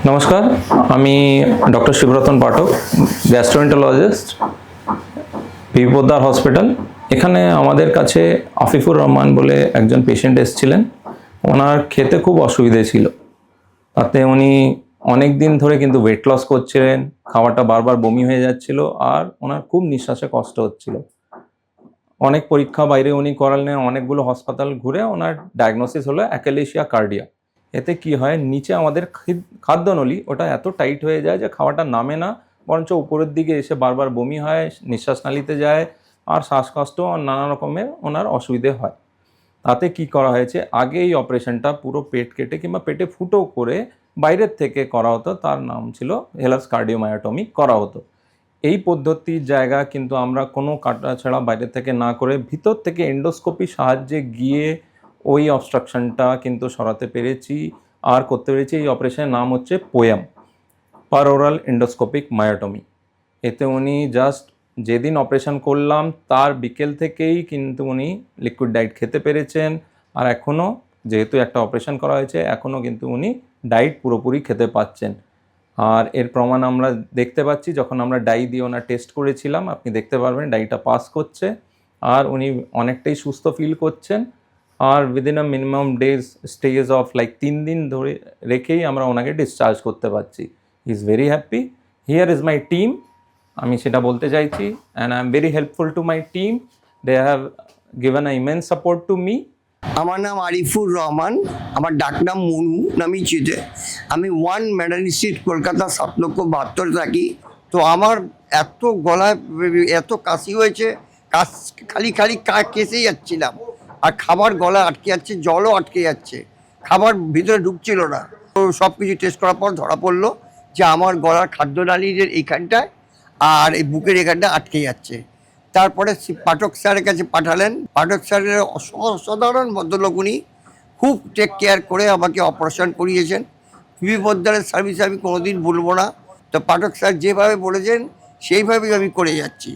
নমস্কার, আমি ডক্টর শিবরতন পাঠক, গ্যাস্ট্রোএন্টারোলজিস্ট, পিপি পোদ্দার হসপিটাল। এখানে আমাদের কাছে আফিফুর রহমান বলে একজন পেশেন্ট এসেছিলেন। ওনার খেতে খুব অসুবিধে ছিল, তাতে উনি অনেক দিন ধরে কিন্তু ওয়েট লস করছিলেন, খাবারটা বারবার বমি হয়ে যাচ্ছিল, আর ওনার খুব নিঃশ্বাসে কষ্ট হচ্ছিল। অনেক পরীক্ষা বাইরে উনি করালেন, অনেকগুলো হাসপাতাল ঘুরে ওনার ডায়াগনোসিস হলো অ্যাকালেশিয়া কার্ডিয়া। এতে কি হয়, নিচে আমাদের খাদ্যনলী ওটা এত টাইট হয়ে যায় যে খাওয়াটা নামে না, বরঞ্চ উপরের দিকে এসে বারবার বমি হয়, নিঃশ্বাস নালীতে যায়, আর শ্বাসকষ্ট আর নানা রকমের ওনার অসুবিধে হয়। তাতে কি করা হয়েছে, আগে এই অপারেশনটা পুরো পেট কেটে কিংবা পেটে ফুটো করে বাইরের থেকে করা হতো, তার নাম ছিল হেলাস কার্ডিওমায়োটমি করা হতো। এই পদ্ধতির জায়গা কিন্তু আমরা কোনো কাটাছাড়া বাইরে থেকে না করে ভিতর থেকে এন্ডোস্কোপির সাহায্যে গিয়ে ওই অবস্ট্রাকশনটা কিন্তু সরাতে পেরেছি আর করতে পেরেছি। এই অপারেশনের নাম হচ্ছে পোয়াম, পারওরাল এন্ডোস্কোপিক মায়োটমি। এতে উনি জাস্ট যেদিন অপারেশন করলাম তার বিকেল থেকেই কিন্তু উনি লিকুইড ডায়েট খেতে পেরেছেন, আর এখনও যেহেতু একটা অপারেশন করা হয়েছে এখনও কিন্তু উনি ডায়েট পুরোপুরি খেতে পাচ্ছেন। আর এর প্রমাণ আমরা দেখতে পাচ্ছি, যখন আমরা ডাই দিয়ে ওনার টেস্ট করেছিলাম, আপনি দেখতে পারবেন ডাইটা পাস করছে আর উনি অনেকটাই সুস্থ ফিল করছেন। আর within a minimum days stage of like 3 দিন ধরে রেখেই আমরা ওনাকে ডিসচার্জ করতে পারছি। He is very happy. Here is my team, আমি সেটা বলতে চাইছি, and I am very helpful to my team. They have given a immense support to me. আমার নাম আরিফুর রহমান, আমার ডাকনাম মনু নামই চিতে। আমি 1 মেডানি স্ট্রিট, কলকাতা 7,72,000 থাকি। তো আমার এত গলায় এত কাশি হয়েছে, খালি খালি কেসেই যাচ্ছিলাম, আর খাবার গলায় আটকে যাচ্ছে, জলও আটকে যাচ্ছে, খাবার ভিতরে ঢুকছিল না। তো সব কিছু টেস্ট করার পর ধরা পড়লো যে আমার গলার খাদ্যনালীর এইখানটায় আর এই বুকের এখানটা আটকে যাচ্ছে। তারপরে পাঠক স্যারের কাছে পাঠালেন। পাঠক স্যারের অসাধারণ ভদ্রলোক, উনি খুব টেক কেয়ার করে আমাকে অপারেশন করিয়েছেন। পিপি পোদ্দারের সার্ভিস আমি কোনোদিন ভুলবো না। তো পাঠক স্যার যেভাবে বলেছেন সেইভাবেই আমি করে যাচ্ছি।